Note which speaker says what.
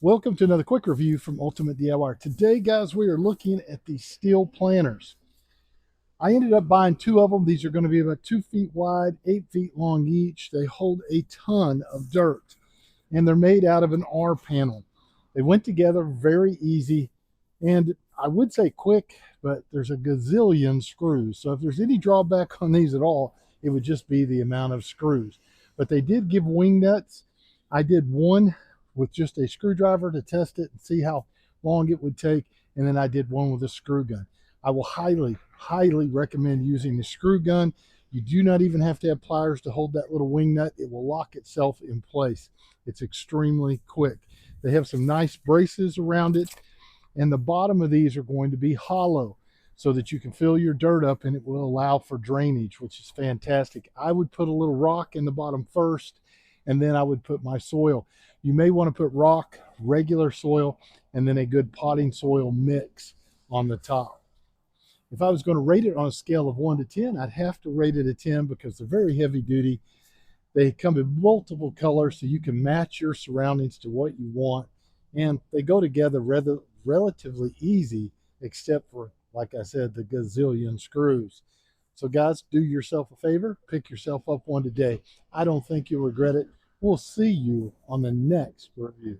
Speaker 1: Welcome to another quick review from Ultimate DIY. Today, guys, we are looking at the steel planters. I ended up buying two of them. These are going to be about 2 feet wide, 8 feet long each. They hold a ton of dirt, and they're made out of an R panel. They went together very easy, and I would say quick, but there's a gazillion screws. So if there's any drawback on these at all, it would just be the amount of screws. But they did give wing nuts. I did one with just a screwdriver to test it and see how long it would take, and then I did one with a screw gun. I will highly recommend using the screw gun. You do not even have to have pliers to hold that little wing nut. It will lock itself in place. It's extremely quick. They have some nice braces around it, and the bottom of these are going to be hollow so that you can fill your dirt up, and it will allow for drainage, which is fantastic. I would put a little rock in the bottom first, and then I would put my soil. You may want to put rock, regular soil, and then a good potting soil mix on the top. If I was going to rate it on a scale of 1 to 10, I'd have to rate it a 10 because they're very heavy duty. They come in multiple colors so you can match your surroundings to what you want, and they go together relatively easy, except for, like I said, the gazillion screws. So guys, do yourself a favor, pick yourself up one today. I don't think you'll regret it. We'll see you on the next review.